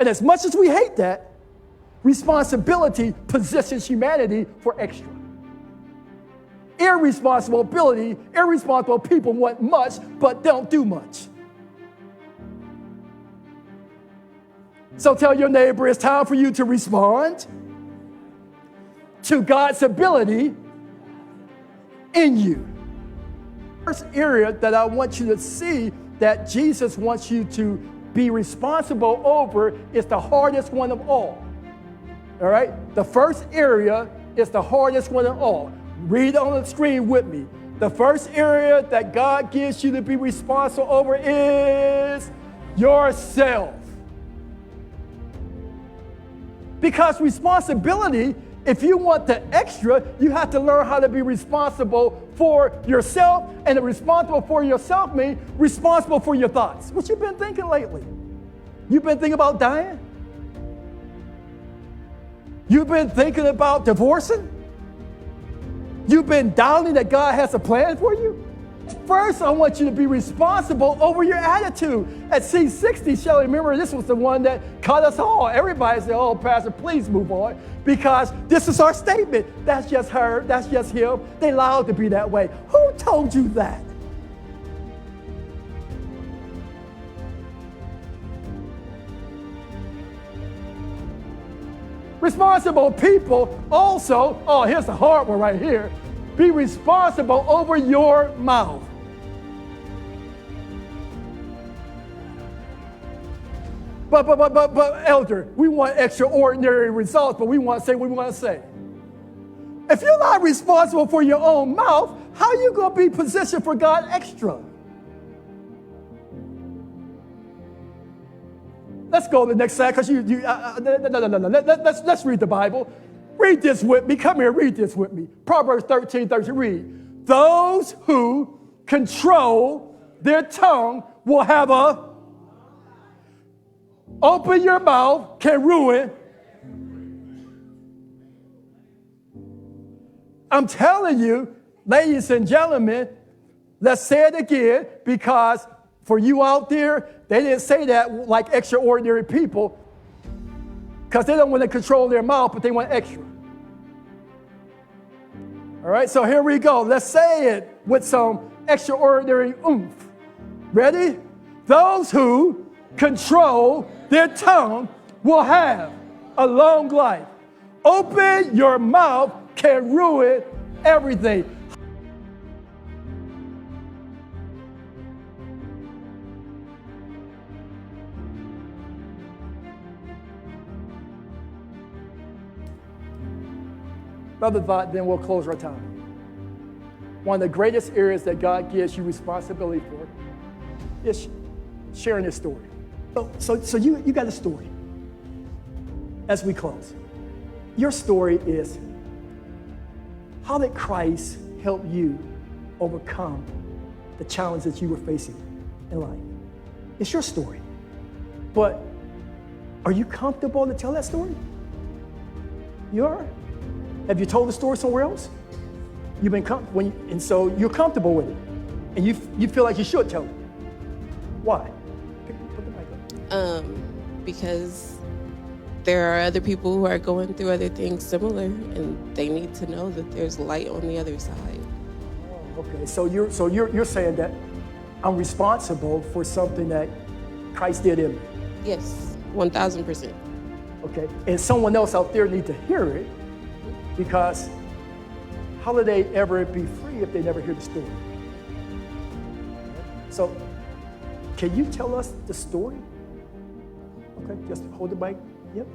as much as we hate that, responsibility positions humanity for extra. Irresponsible people want much, but don't do much. So tell your neighbor it's time for you to respond to God's ability in you. First area that I want you to see that Jesus wants you to be responsible over is the hardest one of all. All right? The first area is the hardest one of all. Read on the screen with me. The first area that God gives you to be responsible over is yourself. Because responsibility, if you want the extra, you have to learn how to be responsible for yourself. And the responsible for yourself means responsible for your thoughts. What you been thinking lately? You've been thinking about dying? You've been thinking about divorcing? You've been doubting that God has a plan for you? First, I want you to be responsible over your attitude. At C60, Shelley, remember, this was the one that caught us all. Everybody said, oh, Pastor, please move on. Because this is our statement. That's just her. That's just him. They allowed to be that way. Who told you that? Responsible people also, oh, here's the hard one right here. Be responsible over your mouth. But, elder, we want extraordinary results, but we want to say what we want to say. If you're not responsible for your own mouth, how are you going to be positioned for God extra? Let's go to the next slide, because no. Let's read the Bible. Read this with me. Come here, read this with me. Proverbs 13:13. Read. Those who control their tongue will have a... Open your mouth can ruin. I'm telling you, ladies and gentlemen, let's say it again, because for you out there, they didn't say that like extraordinary people, because they don't want to control their mouth, but they want extra. All right, so here we go. Let's say it with some extraordinary oomph. Ready? Those who control their tongue will have a long life. Open your mouth can ruin everything. Another thought, then we'll close our time. One of the greatest areas that God gives you responsibility for is sharing His story. So you got a story. As we close, your story is, how did Christ help you overcome the challenges you were facing in life? It's your story. But are you comfortable to tell that story? You are? Have you told the story somewhere else? You've been and so you're comfortable with it, and you feel like you should tell it. Why? Put the mic up. Because there are other people who are going through other things similar, and they need to know that there's light on the other side. Oh, okay. So you're saying that I'm responsible for something that Christ did in me. Yes, 1,000%. Okay. And someone else out there needs to hear it. Because how will they ever be free if they never hear the story? So, can you tell us the story? Okay, just hold the mic. Yep.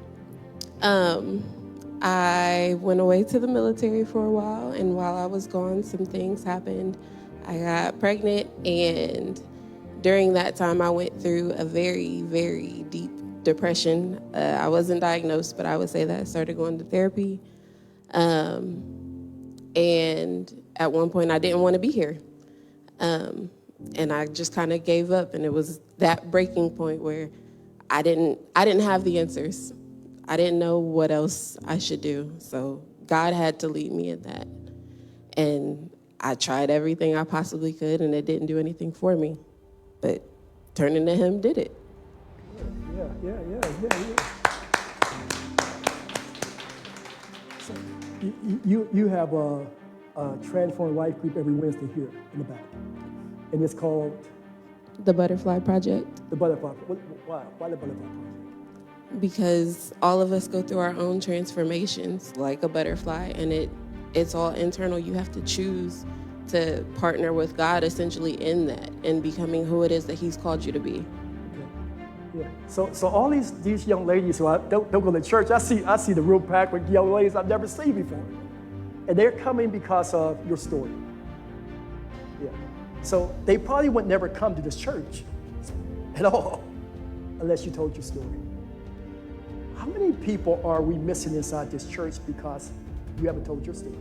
I went away to the military for a while, and while I was gone, some things happened. I got pregnant, and during that time, I went through a very, very deep depression. I wasn't diagnosed, but I would say that I started going to therapy. And at one point I didn't want to be here. And I just kind of gave up, and it was that breaking point where I didn't have the answers. I didn't know what else I should do. So God had to lead me in that. And I tried everything I possibly could, and it didn't do anything for me. But turning to Him did it. Yeah. So you have a Transform Life group every Wednesday here in the back. And it's called The Butterfly Project. the Butterfly. Why the Butterfly Project? Because all of us go through our own transformations like a butterfly, and it's all internal. You have to choose to partner with God essentially in that and becoming who it is that He's called you to be. Yeah. So all these young ladies who don't go to church, I see the room packed with young ladies I've never seen before, and they're coming because of your story. Yeah. So they probably would never come to this church at all unless you told your story. How many people are we missing inside this church because you haven't told your story?